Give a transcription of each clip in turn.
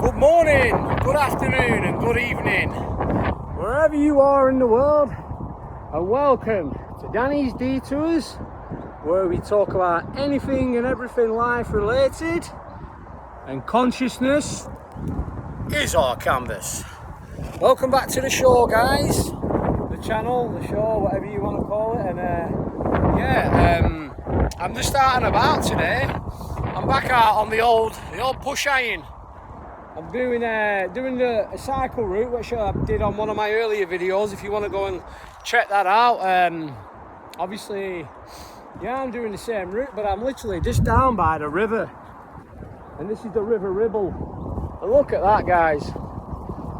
Good morning, good afternoon and good evening, wherever you are in the world, and welcome to Danny's Detours, where we talk about anything and everything life related, and consciousness is our canvas. Welcome back to the show, guys, the channel, the show, whatever you want to call it. And I'm just starting about today. I'm back out on the old push iron. I'm doing a cycle route, which I did on one of my earlier videos. If you want to go and check that out, obviously, yeah, I'm doing the same route, but I'm literally just down by the river, and this is the River Ribble. And look at that, guys,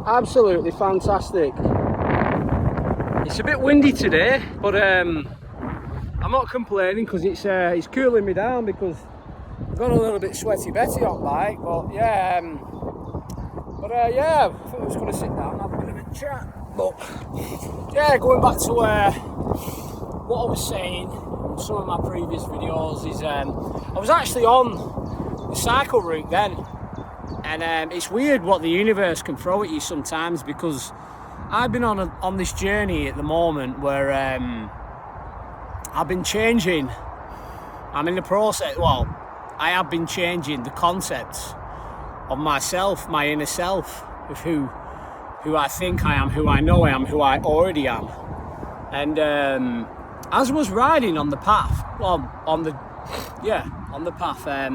absolutely fantastic. It's a bit windy today, but I'm not complaining because it's cooling me down because I've got a little bit sweaty Betty on bike. But yeah. I thought I was going to sit down and have a bit of a chat. But yeah, going back to what I was saying in some of my previous videos is I was actually on the cycle route then, and it's weird what the universe can throw at you sometimes, because I've been on this journey at the moment where I've been changing. I'm in the process. Well, I have been changing the concepts of myself, my inner self, of who I think I am, who I know I am, who I already am. And as I was riding on the path, on the path, I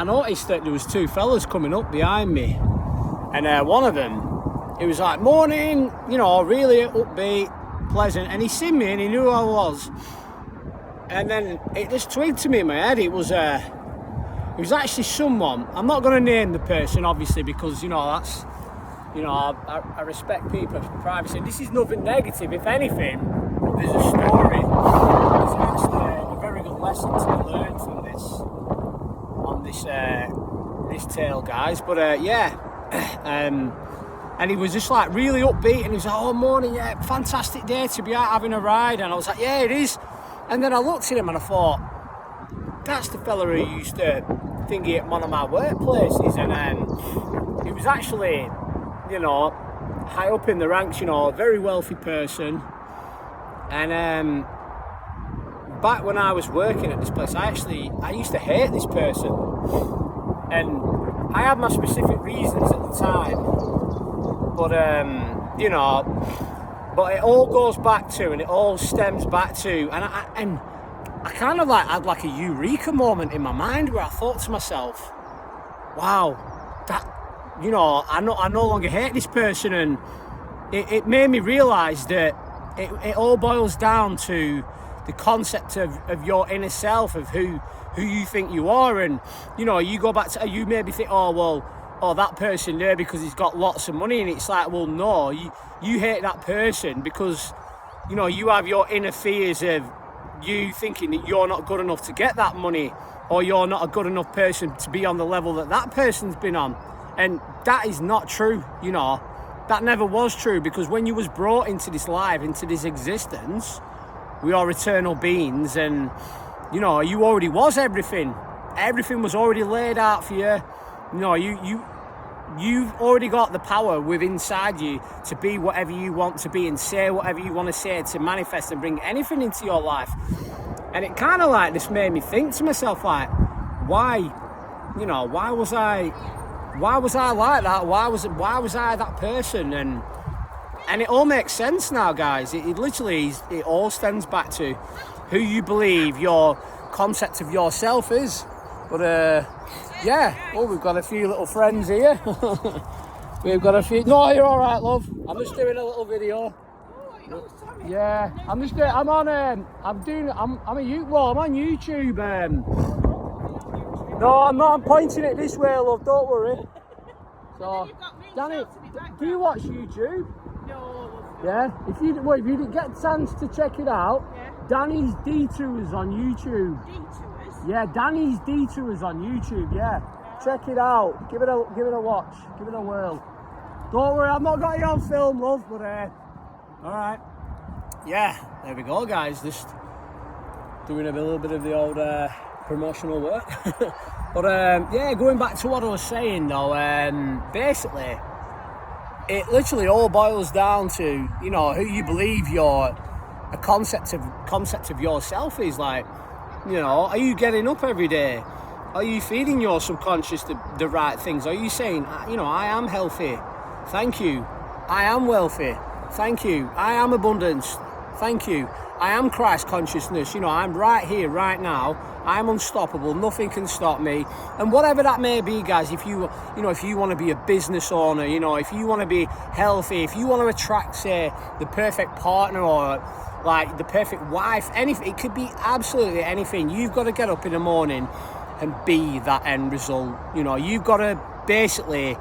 noticed that there was two fellas coming up behind me, and one of them, it was like morning, you know, really upbeat, pleasant, and he seen me and he knew who I was. And then it just twigged to me in my head. It was actually someone. I'm not going to name the person, obviously, because that's, I respect people's privacy. This is nothing negative. If anything, there's a story. There's actually a very good lesson to be learned from this, on this tale, guys. But and he was just like really upbeat, and he was like, "Oh, morning, yeah, fantastic day to be out having a ride." And I was like, "Yeah, it is." And then I looked at him and I thought, that's the fella who used to thingy at one of my workplaces, and he was actually, high up in the ranks, a very wealthy person. And back when I was working at this place, I used to hate this person, and I had my specific reasons at the time, but but it all goes back to, and it all stems back to, and I kind of had like a eureka moment in my mind where I thought to myself, wow, that, I no longer hate this person. And it made me realise that it all boils down to the concept of your inner self, of who you think you are. And, you go back to, you maybe think, that person there because he's got lots of money, and it's like, well, no, you hate that person because, you have your inner fears of you thinking that you're not good enough to get that money, or you're not a good enough person to be on the level that person's been on. And that is not true. That never was true, because when you was brought into this life, into this existence, we are eternal beings, and you already was everything was already laid out for you. You've already got the power within inside you to be whatever you want to be and say whatever you want to say, to manifest and bring anything into your life. And it kind of like this made me think to myself, like, why was I like that? Why was I that person? And it all makes sense now, guys. It literally, it all stems back to who you believe your concept of yourself is. But we've got a few little friends here. We've got a few. No, you're all right, love. I'm just doing a little video. Yeah, I'm on YouTube. No, I'm not. I'm pointing it this way, love. Don't worry. So, Danny, do you watch YouTube? No. Yeah. If you didn't get a chance to check it out, yeah. Danny's Detours on YouTube. Detours? Yeah, Danny's Detours on YouTube. Yeah. Check it out. Give it a watch. Give it a whirl. Don't worry, I've not got you on film, love. But all right. Yeah. There we go, guys. Just doing a little bit of the old promotional work. But yeah, going back to what I was saying though, basically, it literally all boils down to, you know, who you believe a concept of yourself is. Like, you know, are you getting up every day? Are you feeding your subconscious the right things? Are you saying, you know, I am healthy, thank you. I am wealthy, thank you. I am abundance, thank you. I am Christ consciousness, you know, I'm right here, right now. I'm unstoppable, nothing can stop me. And whatever that may be, guys, if you want to be a business owner, you know, if you want to be healthy, if you want to attract, say, the perfect partner or like the perfect wife, anything, it could be absolutely anything. You've got to get up in the morning and be that end result. You know, you've got to basically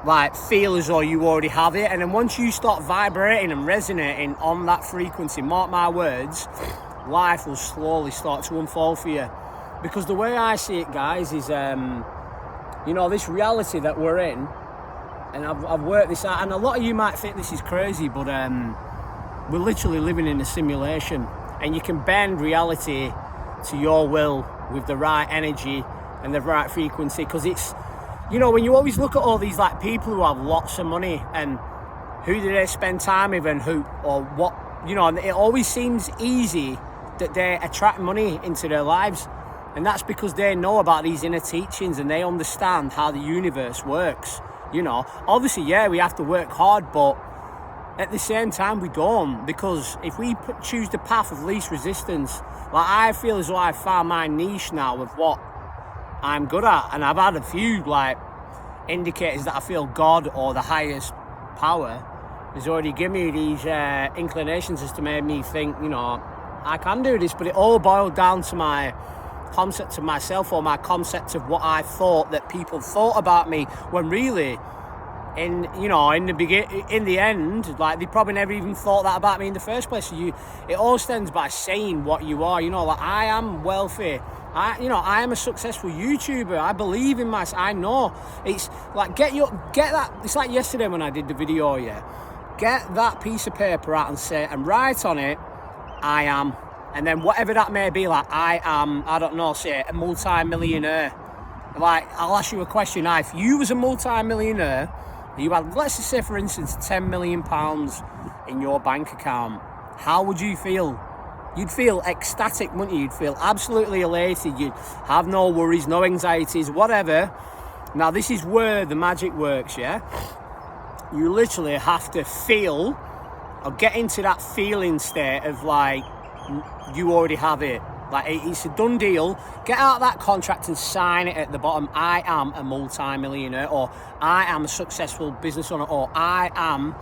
like feel as though you already have it, and then once you start vibrating and resonating on that frequency, mark my words, life will slowly start to unfold for you. Because the way I see it, guys, is you know, this reality that we're in, and I've worked this out, and a lot of you might think this is crazy, but we're literally living in a simulation, and you can bend reality to your will with the right energy and the right frequency. Because it's, you know, when you always look at all these like people who have lots of money and who do they spend time with and who or what, you know, and it always seems easy that they attract money into their lives, and that's because they know about these inner teachings and they understand how the universe works. You know, obviously, yeah, we have to work hard, but at the same time we don't, because if we choose the path of least resistance, like I feel as though I've found my niche now of what I'm good at, and I've had a few like indicators that I feel God or the highest power has already given me these inclinations as to make me think, you know, I can do this. But it all boiled down to my concept of myself, or my concept of what I thought that people thought about me, when really in the end, like they probably never even thought that about me in the first place. So it all stems by saying what you are. You know, like I am wealthy. I am a successful YouTuber. I believe in myself. I know. It's like get that. It's like yesterday when I did the video. Yeah, get that piece of paper out and write on it, I am, and then whatever that may be. Like I am, I don't know, say a multi-millionaire. Like I'll ask you a question now. If you was a multi-millionaire, you had, let's just say for instance, £10 million in your bank account, how would you feel? You'd feel ecstatic, wouldn't you? You'd feel absolutely elated. You'd have no worries, no anxieties, whatever. Now, this is where the magic works, yeah? You literally have to feel or get into that feeling state of like, you already have it. Like, it's a done deal. Get out that contract and sign it at the bottom. I am a multi-millionaire, or I am a successful business owner, or I am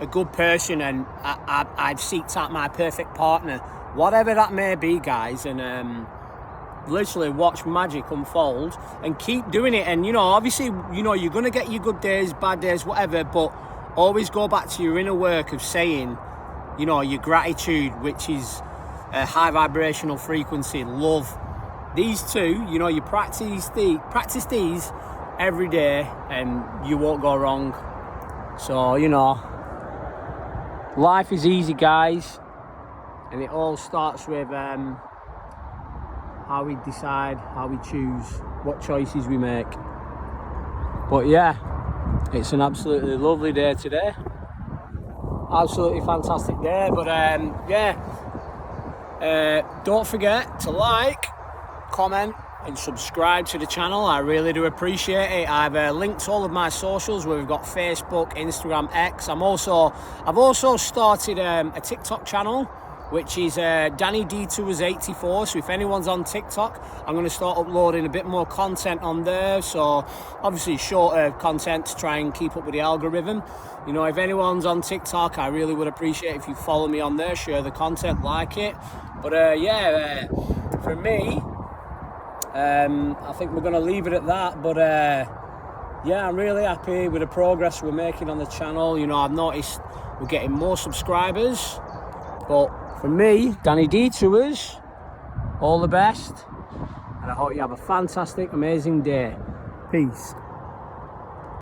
a good person, and I've seeked out my perfect partner, whatever that may be, guys. And literally watch magic unfold and keep doing it. And you know, obviously, you know, you're gonna get your good days, bad days, whatever, but always go back to your inner work of saying, you know, your gratitude, which is a high vibrational frequency, love. These two, you know, you practice these every day and you won't go wrong. So, you know, life is easy, guys, and it all starts with how we decide, how we choose, what choices we make. But yeah, it's an absolutely lovely day today, absolutely fantastic day. But don't forget to like, comment and subscribe to the channel. I really do appreciate it. I've linked all of my socials where we've got Facebook, Instagram, X. I've also started a TikTok channel, which is Danny D Tours 84. So if anyone's on TikTok, I'm going to start uploading a bit more content on there. So obviously shorter content to try and keep up with the algorithm. You know, if anyone's on TikTok, I really would appreciate if you follow me on there, share the content, like it. But for me, I think we're going to leave it at that. But yeah, I'm really happy with the progress we're making on the channel. You know, I've noticed we're getting more subscribers. But for me, Danny D Tours, all the best. And I hope you have a fantastic, amazing day. Peace.